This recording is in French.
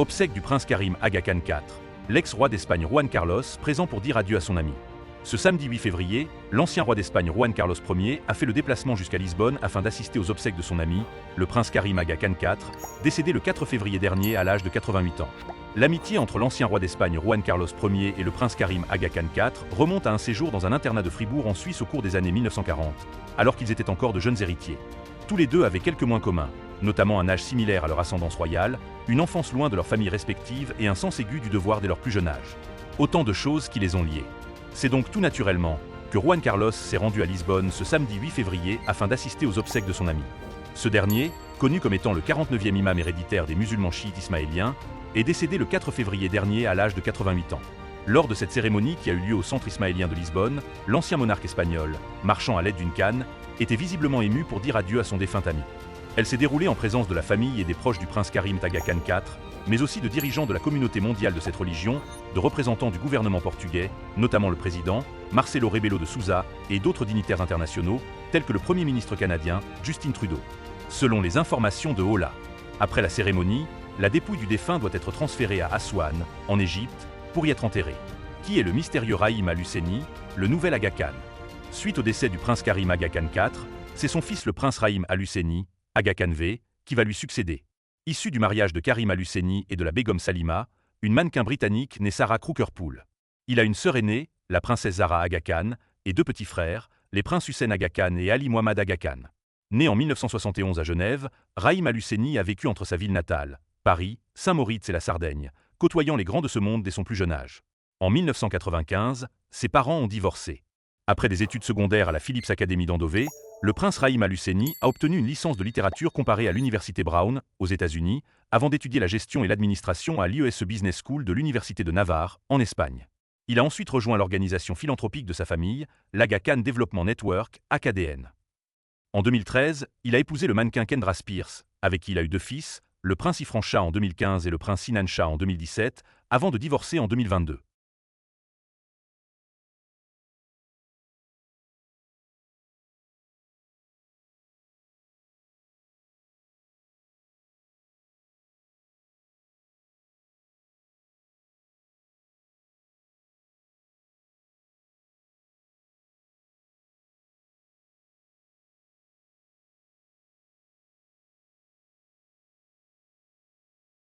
Obsèques du prince Karim Aga Khan IV, l'ex-roi d'Espagne Juan Carlos, présent pour dire adieu à son ami. Ce samedi 8 février, l'ancien roi d'Espagne Juan Carlos Ier a fait le déplacement jusqu'à Lisbonne afin d'assister aux obsèques de son ami, le prince Karim Aga Khan IV, décédé le 4 février dernier à l'âge de 88 ans. L'amitié entre l'ancien roi d'Espagne Juan Carlos Ier et le prince Karim Aga Khan IV remonte à un séjour dans un internat de Fribourg en Suisse au cours des années 1940, alors qu'ils étaient encore de jeunes héritiers. Tous les deux avaient quelques points communs, notamment un âge similaire à leur ascendance royale, une enfance loin de leurs familles respectives et un sens aigu du devoir dès leur plus jeune âge. Autant de choses qui les ont liés. C'est donc tout naturellement que Juan Carlos s'est rendu à Lisbonne ce samedi 8 février afin d'assister aux obsèques de son ami. Ce dernier, connu comme étant le 49e imam héréditaire des musulmans chiites ismaéliens, est décédé le 4 février dernier à l'âge de 88 ans. Lors de cette cérémonie qui a eu lieu au centre ismaélien de Lisbonne, l'ancien monarque espagnol, marchant à l'aide d'une canne, était visiblement ému pour dire adieu à son défunt ami. Elle s'est déroulée en présence de la famille et des proches du prince Karim Aga Khan IV, mais aussi de dirigeants de la communauté mondiale de cette religion, de représentants du gouvernement portugais, notamment le président, Marcelo Rebelo de Sousa, et d'autres dignitaires internationaux, tels que le Premier ministre canadien, Justin Trudeau. Selon les informations de Hola, après la cérémonie, la dépouille du défunt doit être transférée à Aswan, en Égypte, pour y être enterrée. Qui est le mystérieux Rahim Al-Husseini, le nouvel Aga Khan? Suite au décès du prince Karim Aga Khan IV, c'est son fils le prince Rahim Al-Husseini, Aga Khan V, qui va lui succéder. Issu du mariage de Karim Al-Husseini et de la Begum Salima, une mannequin britannique née Sarah Crooker-Poole. Il a une sœur aînée, la princesse Zahra Aga Khan, et deux petits frères, les princes Hussein Aga Khan et Ali Mohammad Aga Khan. Né en 1971 à Genève, Rahim Al-Husseini a vécu entre sa ville natale, Paris, Saint-Moritz et la Sardaigne, côtoyant les grands de ce monde dès son plus jeune âge. En 1995, ses parents ont divorcé. Après des études secondaires à la Phillips Academy d'Andover, le prince Rahim Al-Husseini a obtenu une licence de littérature comparée à l'université Brown, aux États-Unis, avant d'étudier la gestion et l'administration à l'IESE Business School de l'université de Navarre, en Espagne. Il a ensuite rejoint l'organisation philanthropique de sa famille, l'Aga Khan Development Network, AKDN. En 2013, il a épousé le mannequin Kendra Spears, avec qui il a eu deux fils, le prince Ifran Shah en 2015 et le prince Sinan Shah en 2017, avant de divorcer en 2022.